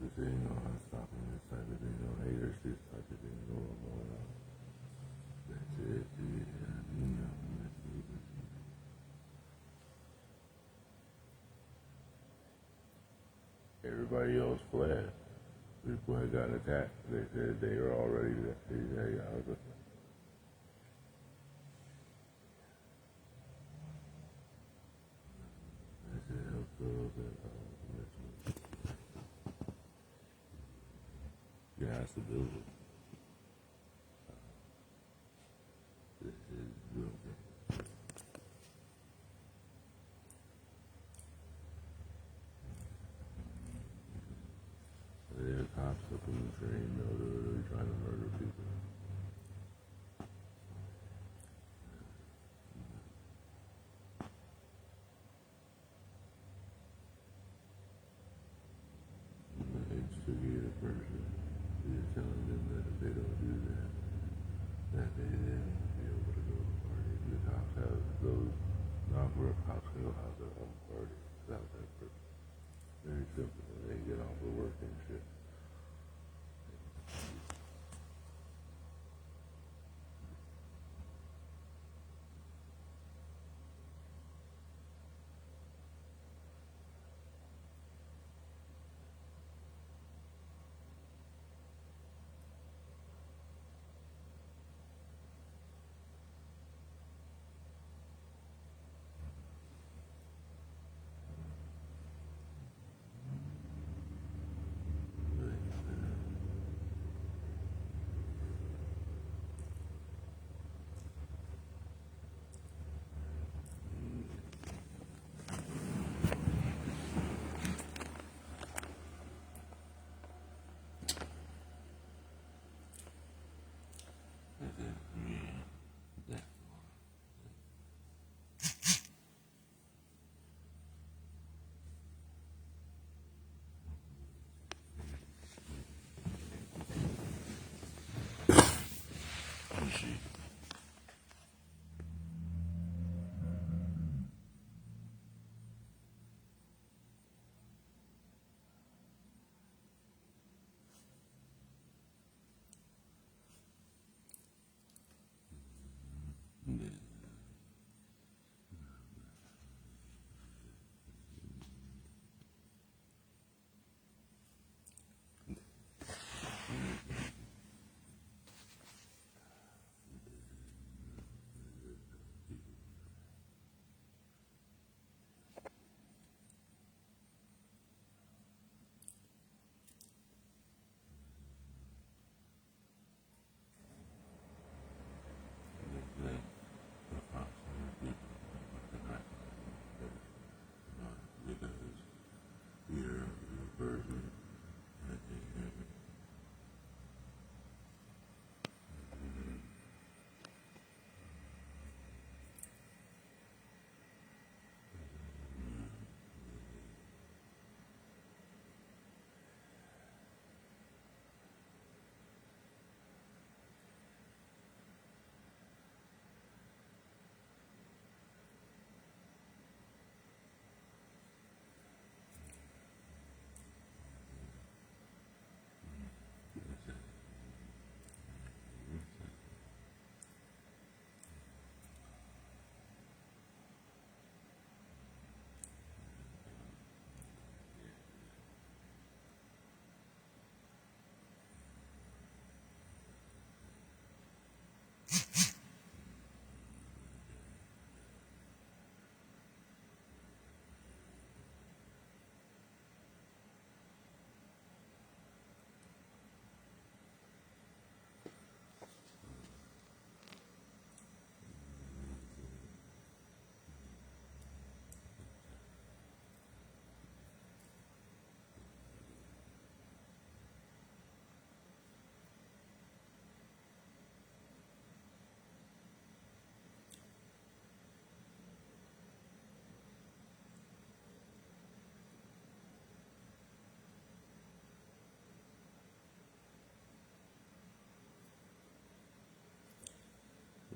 This ain't gonna stop this type of thing, no haters, this type of thing going on. That's it, yeah, you know, everybody else fled. People had gotten attacked. They said they were already there. They said, you have to build it. This is real good. There are cops up on the train, though, they're really trying to murder people. It's tricky at first. You're telling them that if they don't do that, that they then won't be able to go to the party. The cops have those non-corrupt cops can go have their own party without that person. Very simple. They get off of work and shit.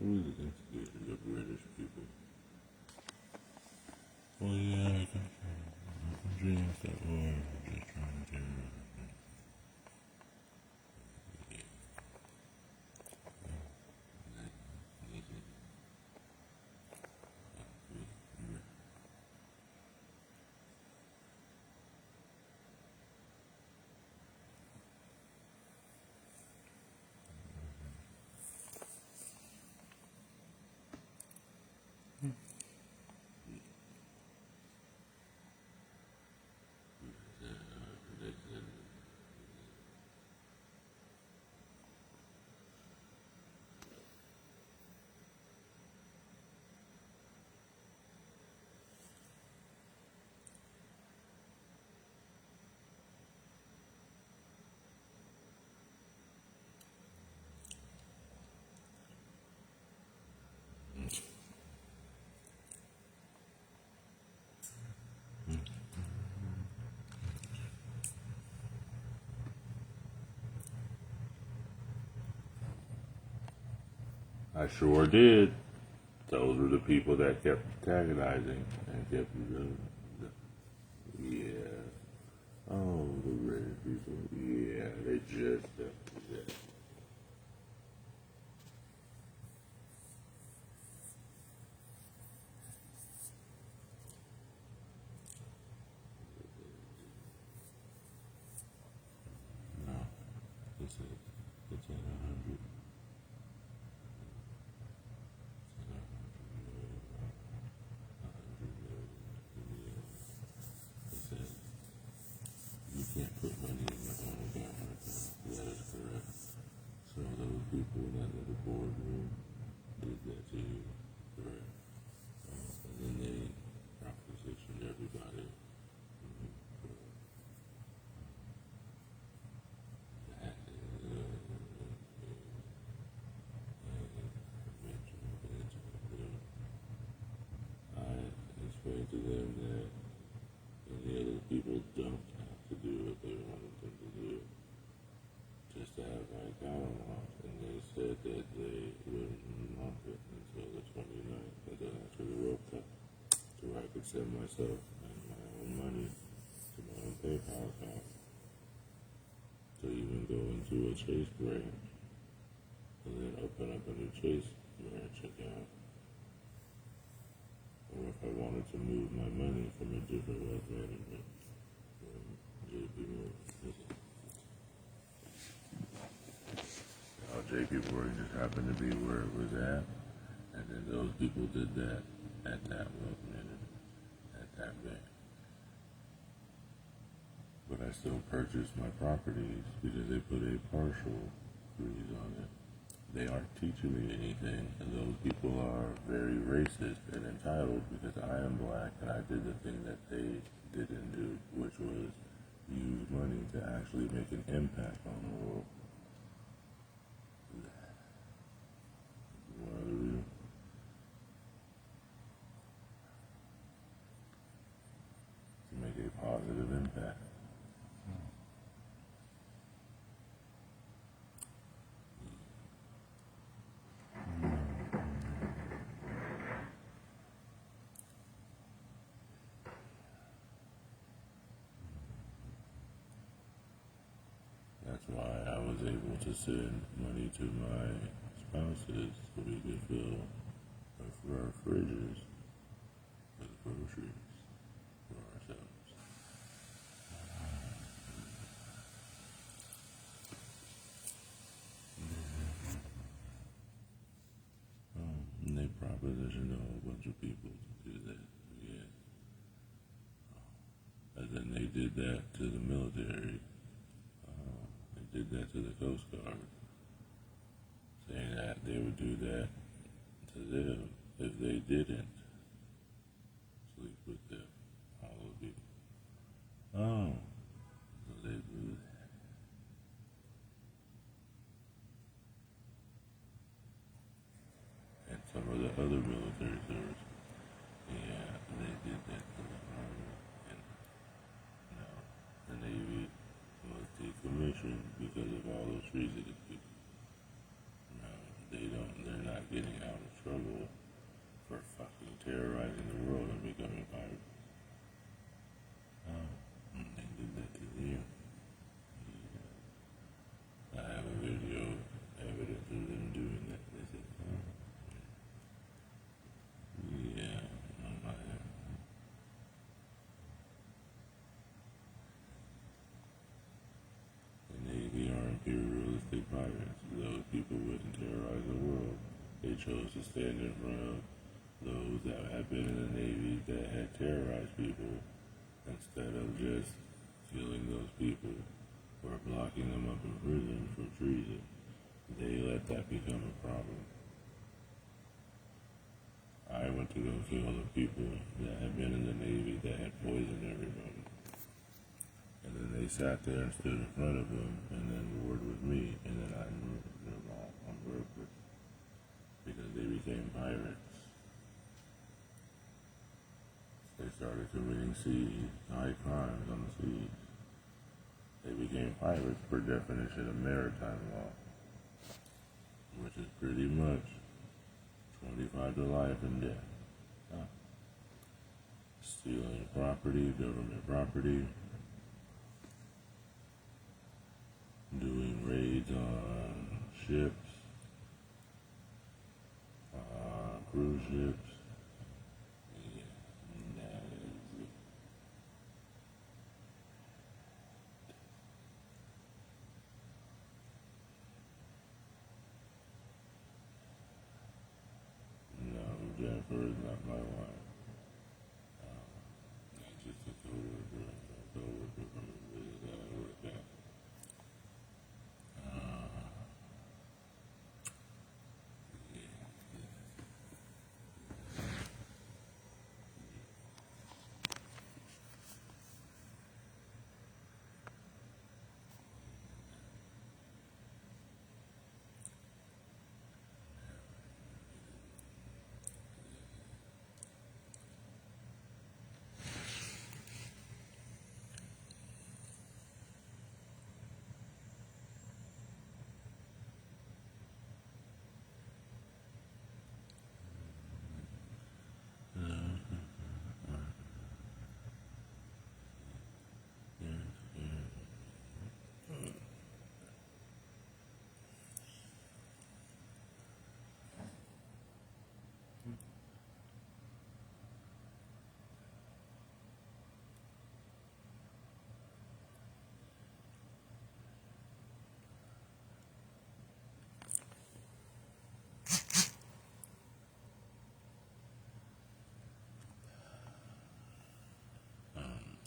Who's against the British people? Well, yeah, I country is that war. Just trying to I sure did. Those were the people that kept antagonizing and kept yeah. Oh, the red people. Yeah, they just yeah. No, it's at 100. You can't put money in your own account right now. That is correct. So those people in that little boardroom did that to you, correct? And then they propositioned everybody. That I explained to them that any other people don't have to do what they wanted them to do just to have my account unlocked. And they said that they wouldn't unlock it until the 29th, until after the World Cup, so I could send myself and my own money to my own PayPal account to even go into a Chase branch and then open up a new Chase branch account. Or if I wanted to move my money from a different wealth management from JP Morgan. Now JP Morgan just happened to be where it was at, and then those people did that at that wealth management, at that bank. But I still purchased my properties because they put a partial freeze on it. They aren't teaching me anything, and those people are very racist and entitled because I am black and I did the thing that they didn't do, which was use money to actually make an impact on the world. One of the reasons. To make a positive impact. That's why I was able to send money to my spouses so we could fill our fridges with groceries for ourselves. And they propositioned a whole bunch of people to do that. Yeah. And then they did that to the military. They did that to the Coast Guard, saying that they would do that to them if they didn't sleep with them. All those people. Oh, so they do that. And some of the other military service, yeah, they did that to the Army. And no, the Navy was decommissioned because of all those reasons. No, they're not getting out of trouble for fucking terrorizing the world and becoming pirates. Oh, they did that to them. Yeah. I have a video evidence of them doing that. They said, oh, yeah, I have. And they are imperialistic pirates. Those people wouldn't terrorize the world. They chose to stand in front of those that had been in the Navy that had terrorized people instead of just killing those people or blocking them up in prison for treason. They let that become a problem. I went to go kill the people that had been in the Navy that had poisoned everybody. And then they sat there and stood in front of them and then warred with me, and then I murdered them all on purpose because they became pirates. They started committing seas, high crimes on the seas. They became pirates per definition of maritime law, which is pretty much 25 to life and death. Huh? Stealing property, government property, doing raids on ships, cruise ships. Yeah, that is it. No, Jennifer is not my wife. That's just a coworker. A coworker from the business that I work at.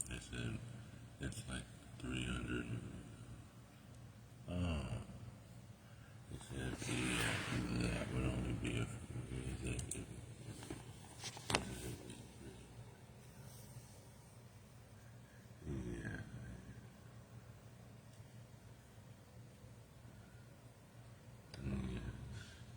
They said it's like 300. Oh, they said that would only be a few. Yeah. Yeah. So,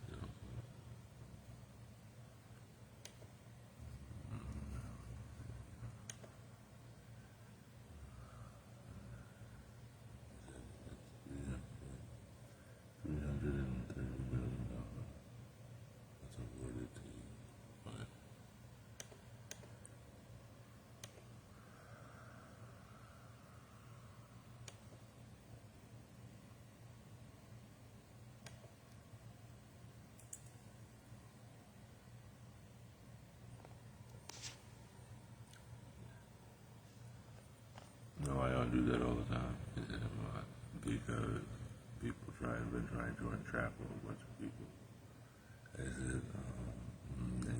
yeah. $330 million. That's awarded to you. But no, I don't do that all the time. Because people been trying to entrap a whole bunch of people. They said, yeah,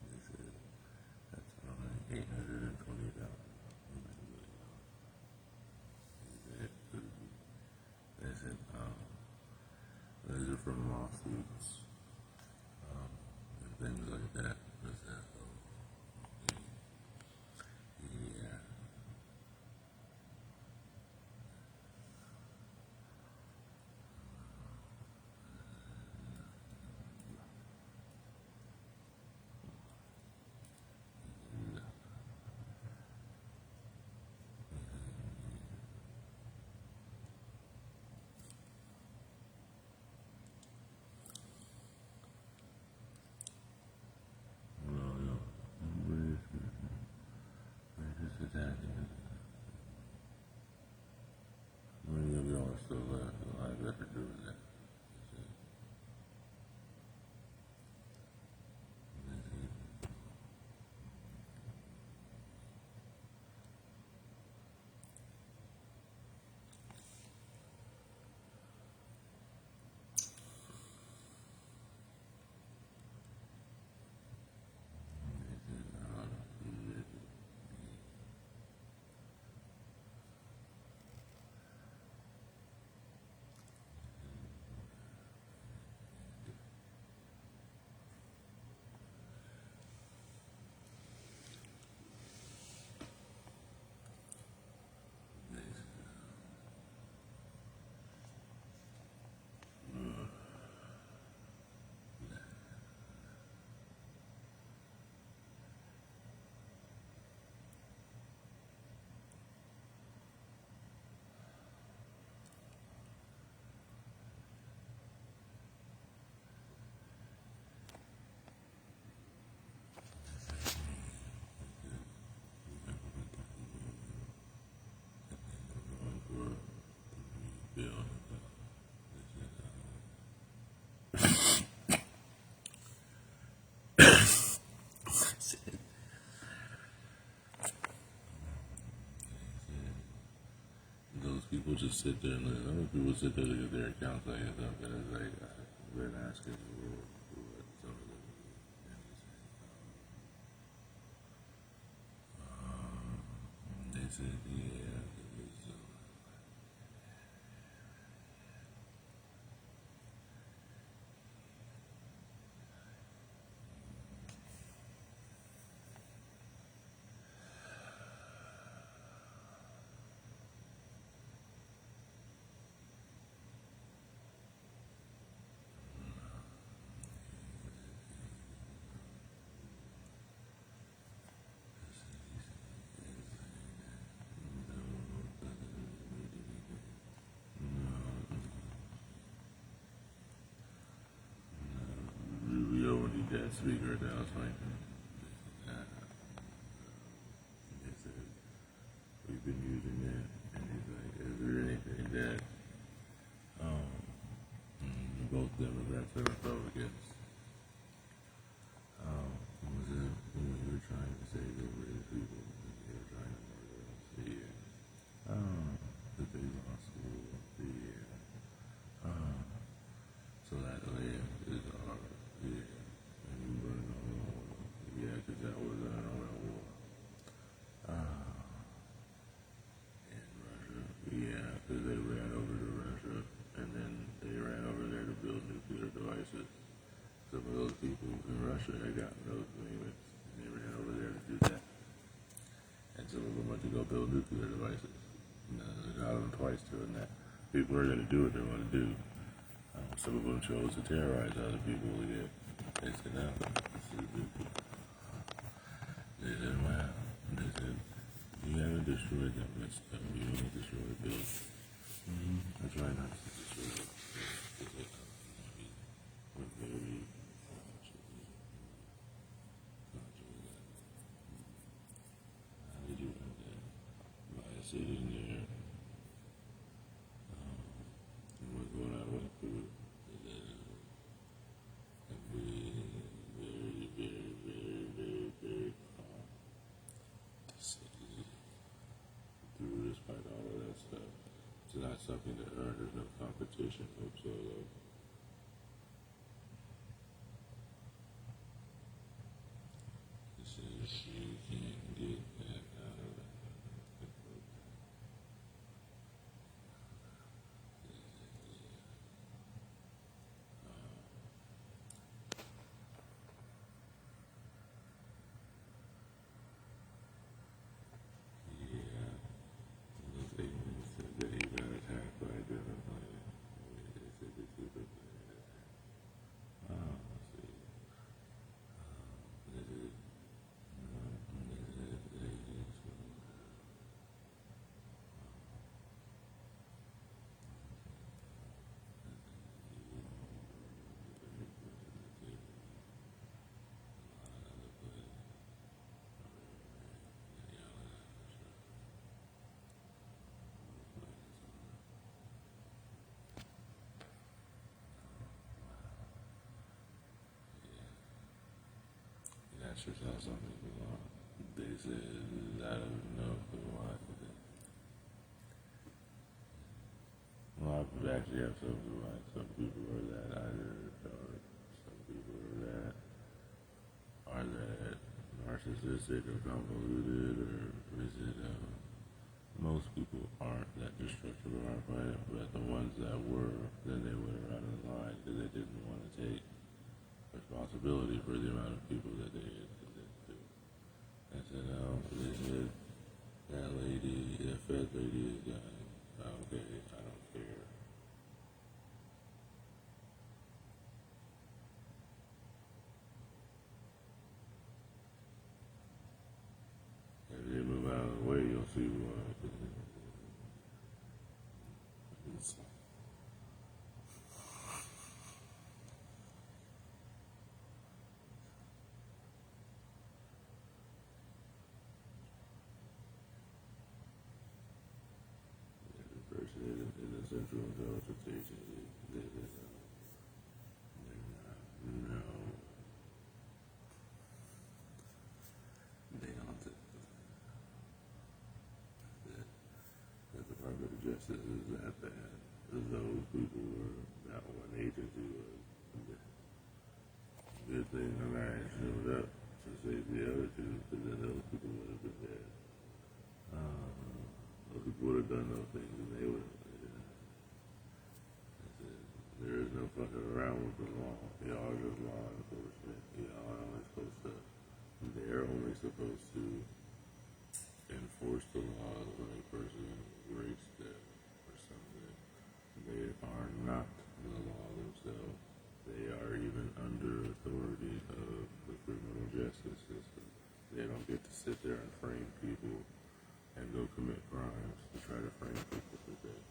they said that's only $820. They said, these are from lawsuits, and things like that. I said, yeah. people just sit there and other people sit there to get their accounts like something. It's like I've been asking what some of them they said, yeah, it's, we already dead speaker now. It's like they said we've been using that, and he's like, is there anything that both Democrats and Republicans what was it when we were trying to say they were the people and they were trying to murder us? That they lost school. So that land is ours. And we burned all the oil. Because that was an oil war. In Russia. Because they ran over to Russia and then they ran over there to build nuclear devices. Some of those people in Russia had gotten those agreements and they ran over there to do that. And some of them went to go build nuclear devices. They got them twice doing that. People are going to do what they want to do. Some of them chose to terrorize other people. They said, no, this is good. They said, wow. They said, you haven't destroyed that much stuff. You only destroyed buildings. I try not to destroy it. We're very how did you end that? By sitting there with what I went through. Despite all of that stuff, it's not something that there's no competition. Hope so, though. It says you can't get that out of that. That he got attacked by a different planet. They said this is a planet. See. This is. That's just how some people are. They said, I don't know why. Well, I actually have some why. Some people are that either, or some people are that narcissistic or convoluted, or is it, most people aren't that destructive of our planet, but the ones that were, then they went around in line because they didn't want to take responsibility for the amount of people that they did to. I said, they said, that lady, that fat lady is dying. Okay, I don't care. If you move out of the way, you'll see why. In the Central Intelligence Agency, they're not, no, they don't, the Department the justice is that bad. Those people were that one agency was. Good thing the man showed up to save the other two, because then those people would have been dead. Those people would have done those things, and they would have. There is no fucking around with the law. Y'all are just law enforcement. Y'all are only supposed to. They're only supposed to enforce the laws when a person breaks them or something. They are not the law themselves. They are even under authority of the criminal justice system. They don't get to sit there and frame people and go commit crimes to try to frame people for things.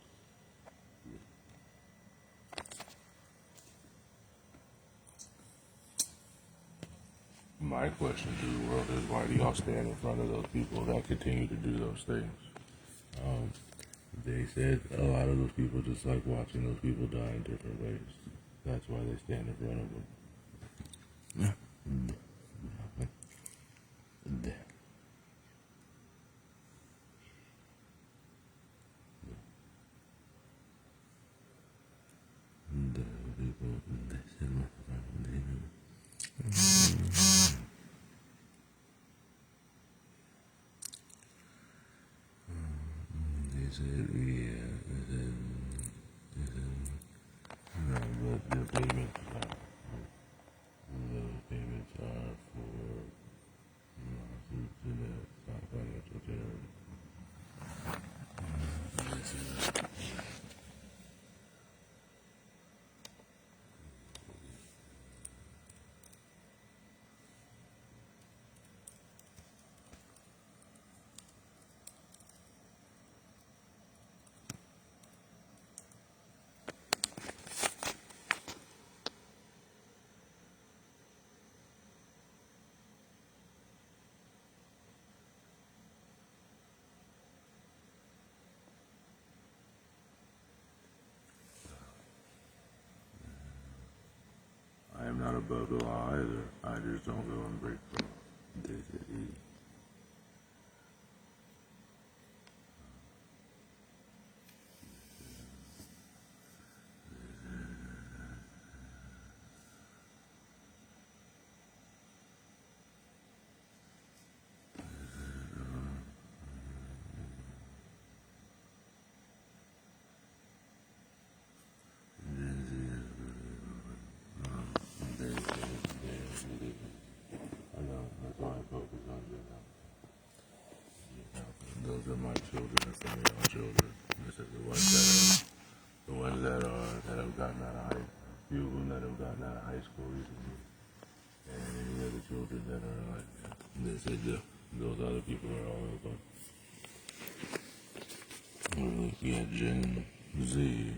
My question to the world is, why do y'all stand in front of those people that continue to do those things? They said a lot of those people just like watching those people die in different ways. That's why they stand in front of them. They said, no, but the payments are, those payments are for lawsuits and that's not financial charity. I am not above the law either. I just don't go and break the law. Take it easy. I know, that's why I focus on you now. Those are my children and some of y'all children. This is the ones that have gotten out of high school, few of them that have gotten out of high school recently. And any other children that are like, they said those other people are all of them. We're looking at Gen Z.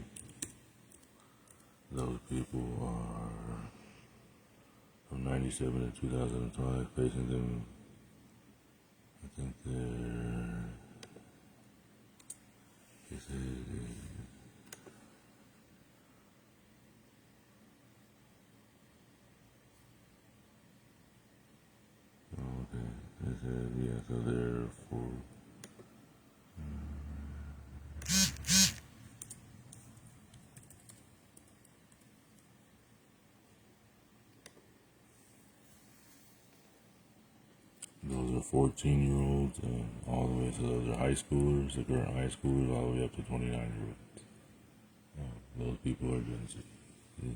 Those people are from 97 to 2005, facing them. I think they said, okay, they said, yeah, so they're for, those are 14-year-olds and all the way, so those are high schoolers, the current high schoolers, all the way up to 29-year-olds. Those people are Gen Z. Yeah.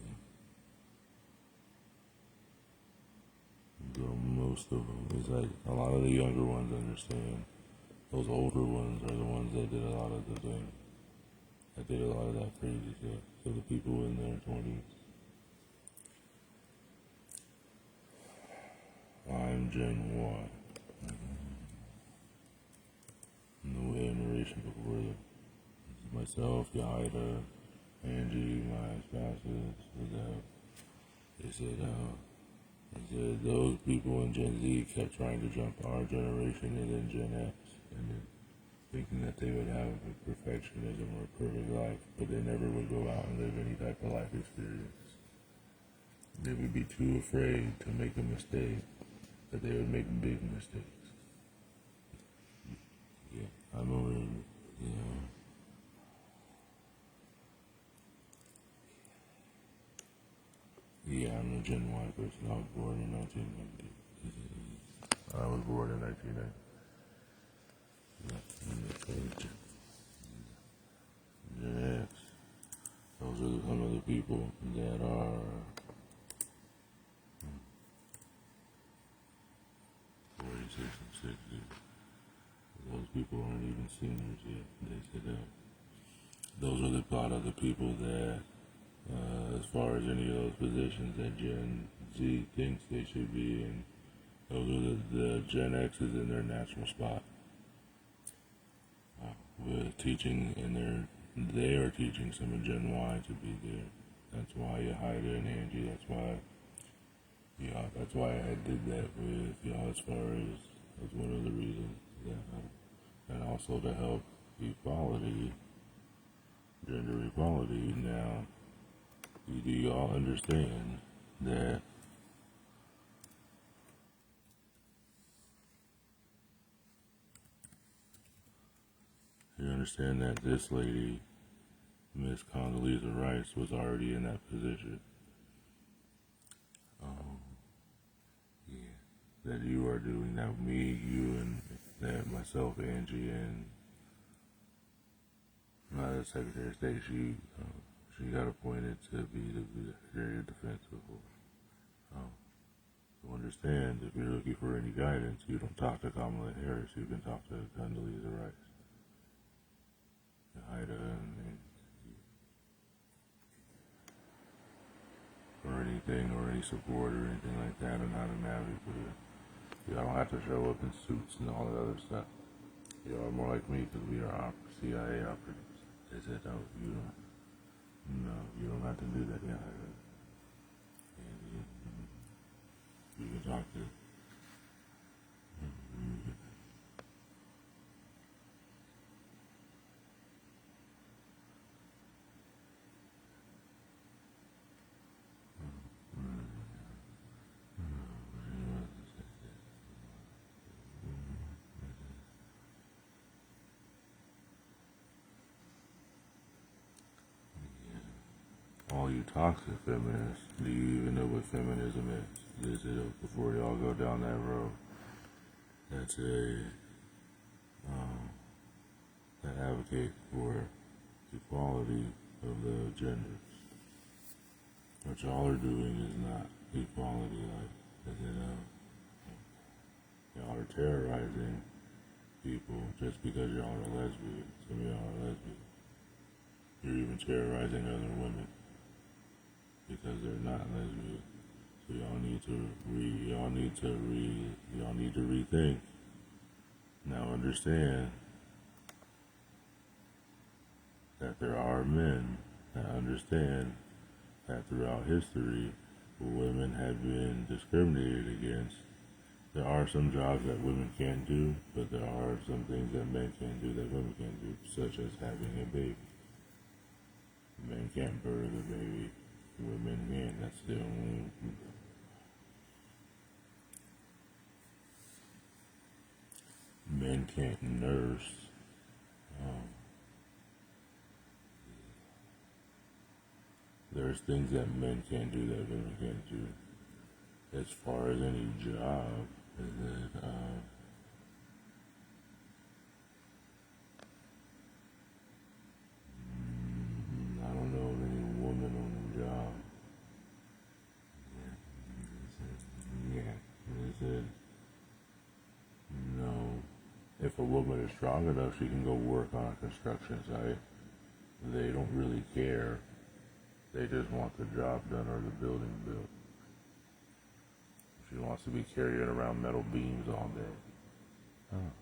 So most of them, it's like a lot of the younger ones understand. Those older ones are the ones that did a lot of the things. That did a lot of that crazy stuff. So the people in their 20s. I'm Gen Y. No generation before them. Myself, Yahida, Angie, my spouses, they said those people in Gen Z kept trying to jump our generation and then Gen X, and then thinking that they would have a perfectionism or a perfect life, but they never would go out and live any type of life experience. They would be too afraid to make a mistake, that they would make big mistakes. Yeah, I'm aware of it. Yeah. Gen Y person. I was born in 1990. I was born in 1990. Gen X. Those are some of the people that are 46 and 60. Those people aren't even seniors yet. They said that. Those are the lot of the people that, as far as any of those positions that Gen Z thinks they should be in, those are the Gen X's in their natural spot. With teaching, and they are teaching some of Gen Y to be there. That's why you hide it, Angie. That's why I did that with y'all. As far as one of the reasons that, and also to help equality, gender equality. Now, do y'all understand that? You understand that this lady, Miss Condoleezza Rice, was already in that position. Yeah. That you are doing now. Me, you, and that myself, Angie, and the Secretary of State. She got appointed to be the Secretary of Defense before. So understand, if you're looking for any guidance, you don't talk to Kamala Harris. You can talk to Condoleezza Rice. Ida and or anything, or any support or anything like that, and how to navigate it. Y'all don't have to show up in suits and all that other stuff. Y'all are more like me because we are CIA operatives. They said, no, you don't have to do that. Yeah, you can talk to. All you toxic feminists, do you even know what feminism is? Is it before y'all go down that road? That's that advocate for equality of the genders. What y'all are doing is not equality, y'all are terrorizing people just because y'all are lesbian. Some of y'all are lesbian. You're even terrorizing other women because they're not lesbian. So y'all need to rethink. Now understand that there are men that understand that throughout history, women have been discriminated against. There are some jobs that women can't do, but there are some things that men can't do that women can't do, such as having a baby. Men can't birth a baby, women can. That's the only. Men can't nurse. There's things that men can't do that women can't do. As far as any job, that I don't know of any woman on the job. They said no. If a woman is strong enough, she can go work on a construction site. They don't really care. They just want the job done or the building built. She wants to be carrying around metal beams all day. Oh.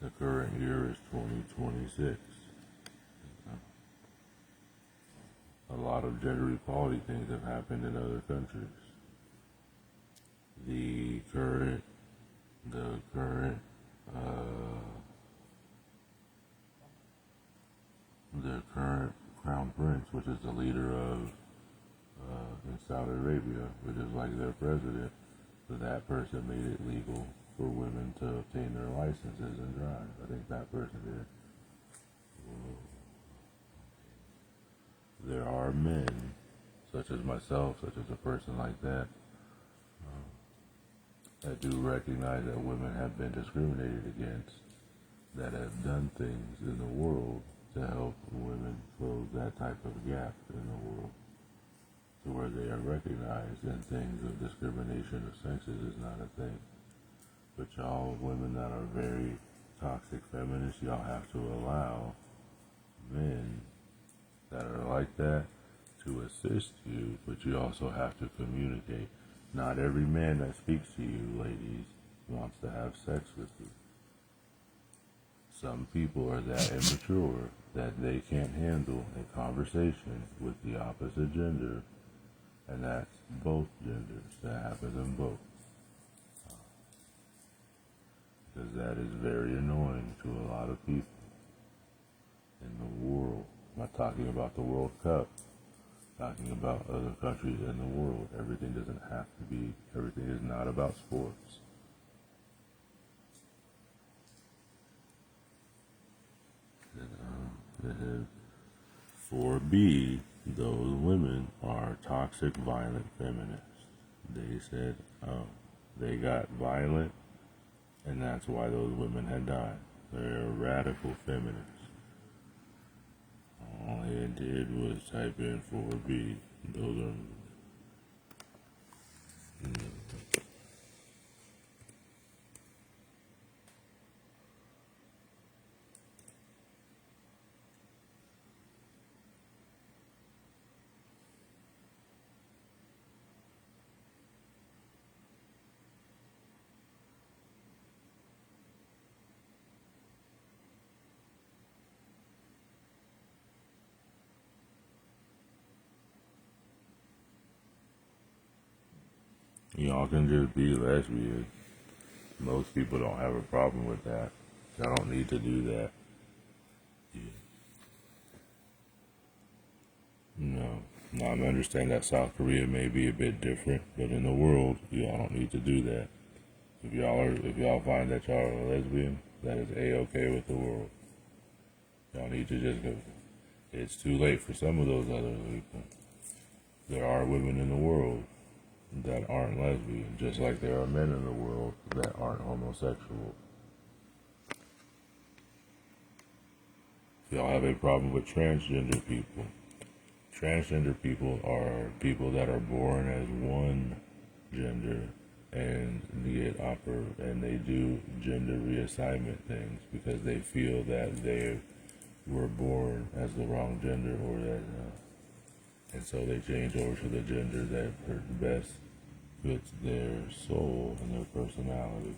The current year is 2026. A lot of gender equality things have happened in other countries. The current crown prince, which is the leader of in Saudi Arabia, which is like their president, that person made it legal for women to obtain their licenses and drive. I think that person did. There are men, such as myself, such as a person like that, that do recognize that women have been discriminated against, that have done things in the world to help women close that type of gap in the world, to where they are recognized and things of discrimination of sexes is not a thing. But y'all women that are very toxic feminists, y'all have to allow men that are like that to assist you, but you also have to communicate. Not every man that speaks to you, ladies, wants to have sex with you. Some people are that immature that they can't handle a conversation with the opposite gender, and that's both genders. That happens in both. Because that is very annoying to a lot of people in the world. I'm not talking about the World Cup, I'm talking about other countries in the world. Everything doesn't have to be, everything is not about sports. And 4B, those women are toxic, violent feminists. They said, oh, they got violent, and that's why those women had died. They're radical feminists. All I did was type in 4B. Those are... Y'all can just be lesbian. Most people don't have a problem with that. Y'all don't need to do that. Yeah. No. Now, I understand that South Korea may be a bit different, but in the world, y'all don't need to do that. If y'all find that y'all are a lesbian, that is A-okay with the world. Y'all need to just go. It's too late for some of those other people. There are women in the world that aren't lesbian, just like there are men in the world that aren't homosexual. If y'all have a problem with transgender people are people that are born as one gender and they do gender reassignment things because they feel that they were born as the wrong gender or that and so they change over to the gender that best fits their soul and their personality.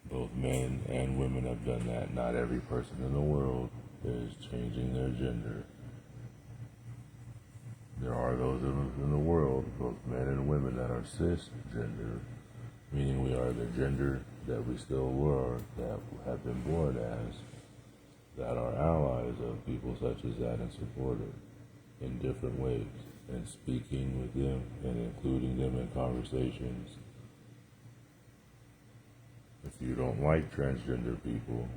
Both men and women have done that. Not every person in the world is changing their gender. There are those in the world, both men and women, that are cisgender, meaning we are the gender that we still were, that have been born as, that are allies of people such as that and supported in different ways, and speaking with them and including them in conversations. If you don't like transgender people,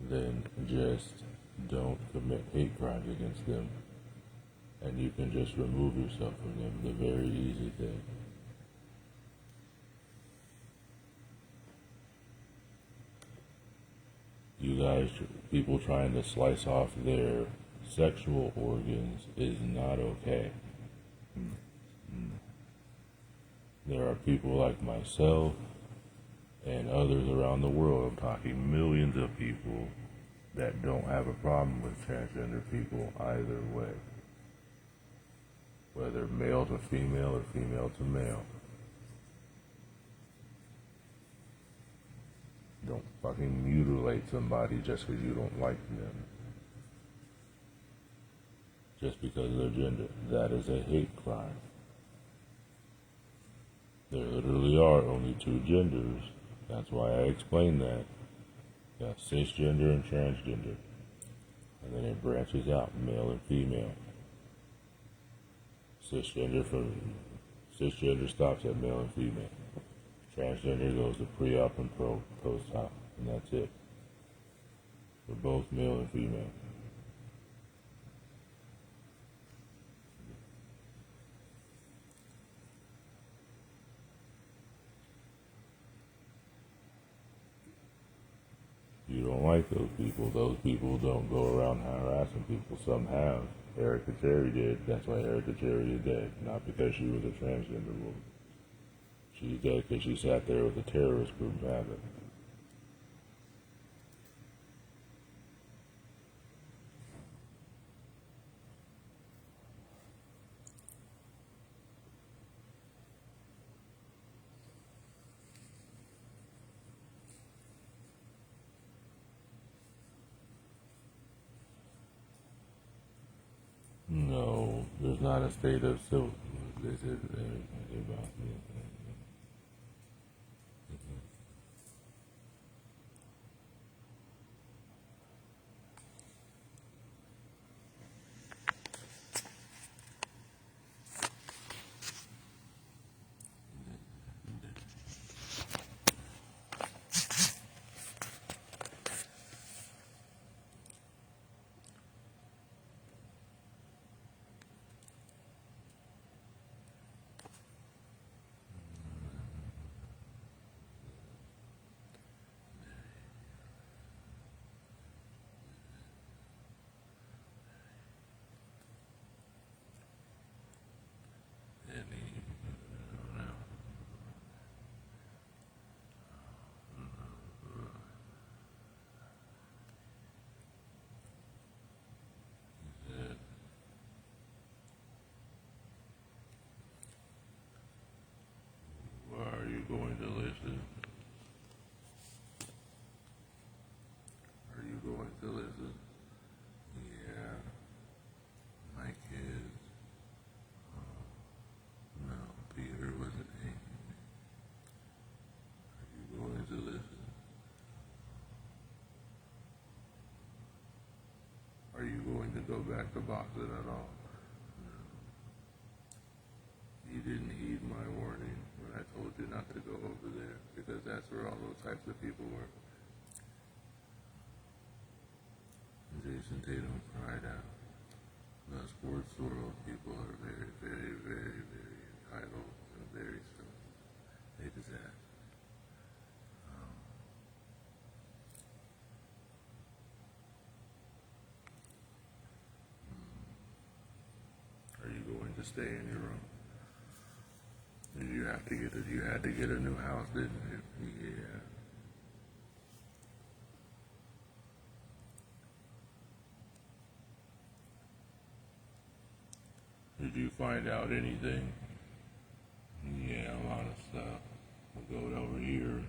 then just don't commit hate crimes against them, and you can just remove yourself from them, the very easy thing. You guys, people trying to slice off their sexual organs is not okay. There are people like myself and others around the world, I'm talking millions of people, that don't have a problem with transgender people either way. Whether male to female or female to male. Don't fucking mutilate somebody just because you don't like them. Just because of their gender. That is a hate crime. There literally are only two genders. That's why I explained that. Yeah, cisgender and transgender. and then it branches out, male and female. Cisgender stops at male and female. Transgender goes to pre-op and post-op, and that's it. For both male and female. You don't like those people don't go around harassing people. Some have. Erica Cherry did. That's why Erica Cherry is dead. Not because she was a transgender woman. She's dead because she sat there with a terrorist group having. No, there's not a state of civil. This is about. Are you going to listen? Are you going to listen? Yeah. My kids. No, Peter wasn't angry. Are you going to listen? Are you going to go back to Boston at all? No. You didn't heed my warning when I told you not to go over there, because that's where all those types of people were. Jason Tatum cried out. The sports world people are very, very, very, very entitled and very silly. They just act. Are you going to stay in your room? Did you have to get you had to get a new house, didn't you? Yeah. Did you find out anything? Yeah, a lot of stuff. We'll go over here and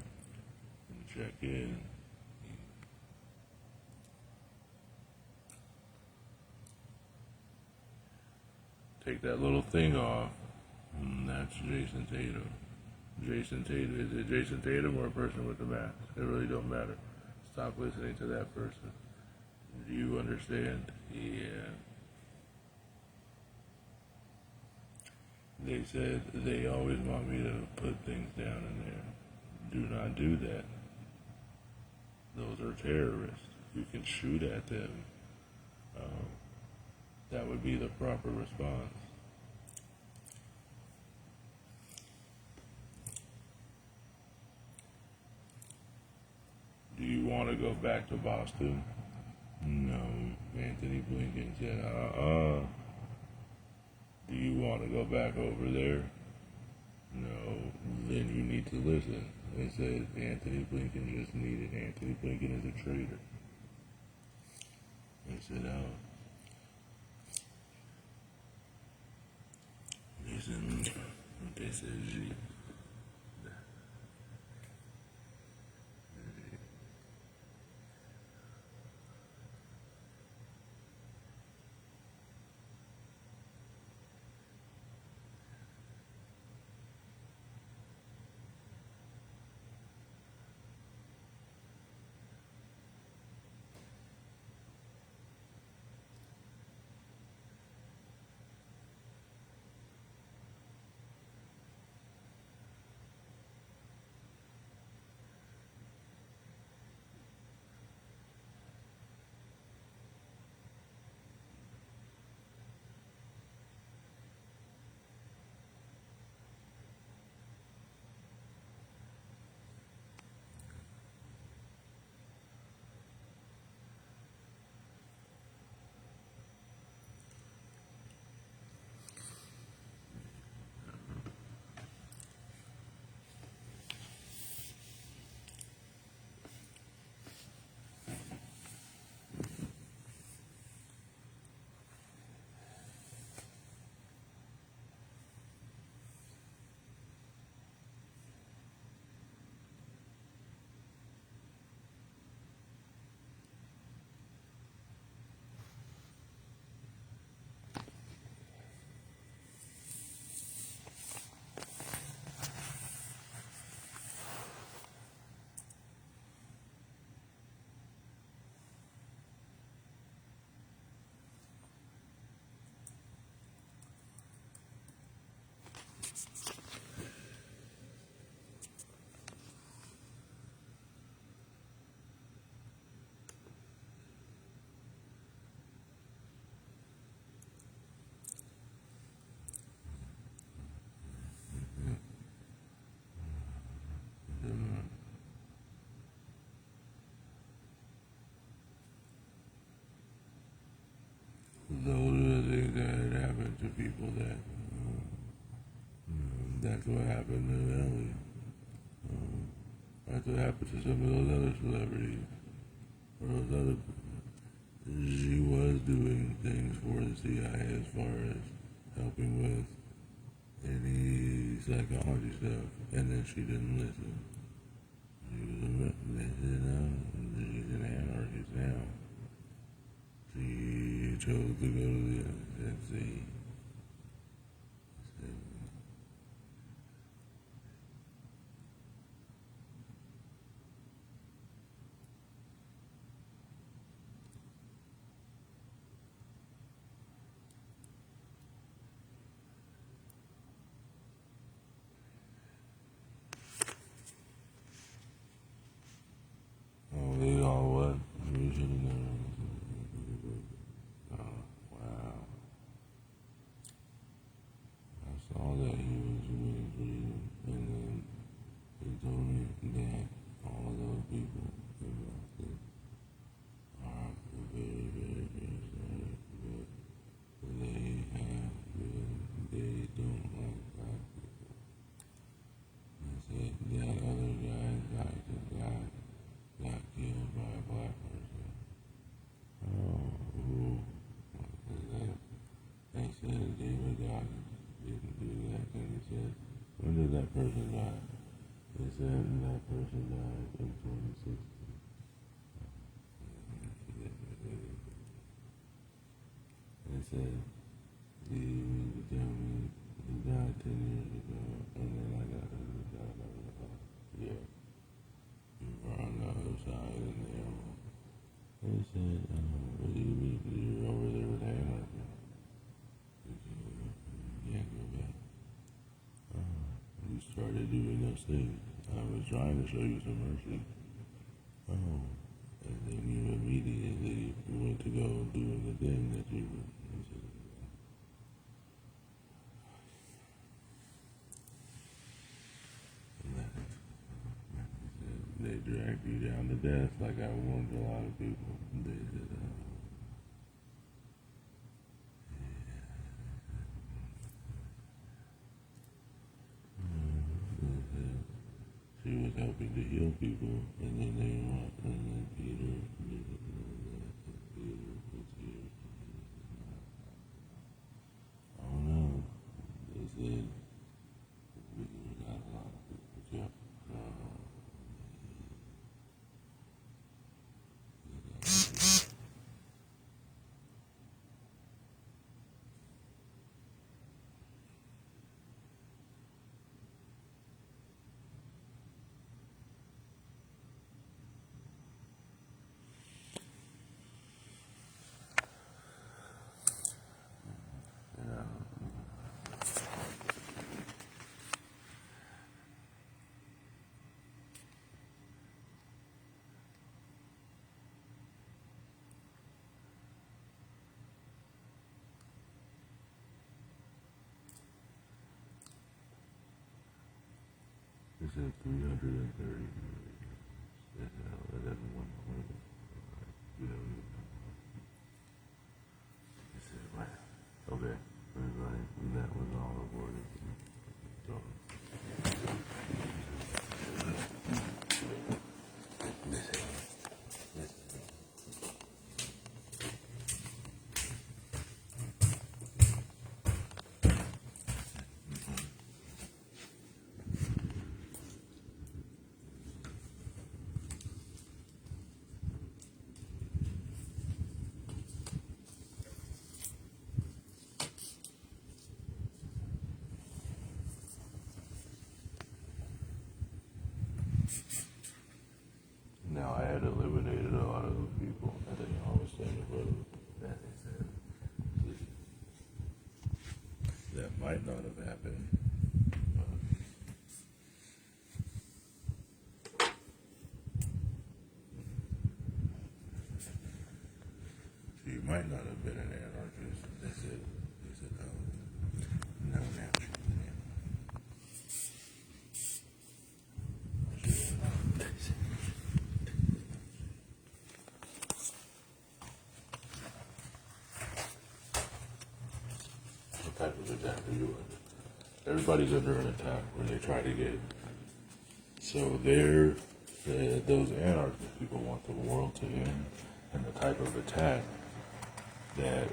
check in. Take that little thing off. That's Jason Tatum. Jason Tatum. Is it Jason Tatum or a person with the mask? It really don't matter. Stop listening to that person. Do you understand? Yeah. They said they always want me to put things down in there. Do not do that. Those are terrorists. You can shoot at them. That would be the proper response. Do you want to go back to Boston? No. Anthony Blinken said, Do you want to go back over there? No. Then you need to listen. They said Anthony Blinken just needed. Anthony Blinken is a traitor. They said, They said, gee. people that that's what happened to Ellie. That's what happened to some of those other celebrities. Or those other. She was doing things for the CIA as far as helping with any psychology stuff, and then she didn't listen. She's an anarchist now. She chose to go to the NC. Oh, they all what? We should have never. Oh, wow. I saw that he was winning freedom, and then he told me that all of those people elected are very, very, very sorry, but they don't like black people. They said that other guy got killed by a black person. Oh, who? They said David Dawkins didn't do that, and he said, when did that person die? They said that person died in 2016. They said, do you mean to tell me he died 10 years ago, and then I got him to die by the house? Yeah. You were on the other side of the arrow. They said, what do you mean? You're over there with anarchy. You can't go back. You started doing those things. I was trying to show you some mercy. And then you immediately went to go doing the thing that you were. They dragged you down to death like I warned a lot of people. They said, she was helping to heal people, and then they want, and then Peter did it, oh no, they said, we got a lot of people killed. It said 330. That doesn't want to win. You don't even know. It said, wow. Okay. Everybody, that was all recorded. So, now I had eliminated a lot of those people, and then I was saying that they said that might not have happened. She might not have been an anarchist. They said, oh, no, now she's an anarchist. Everybody's under an attack when they try to get. So those anarchist people want the world to end, and the type of attack that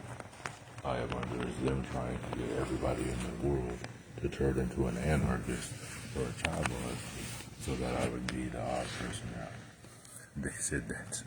I am under is them trying to get everybody in the world to turn into an anarchist or a child molester, so that I would be the odd person out. They said that.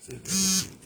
Yeah,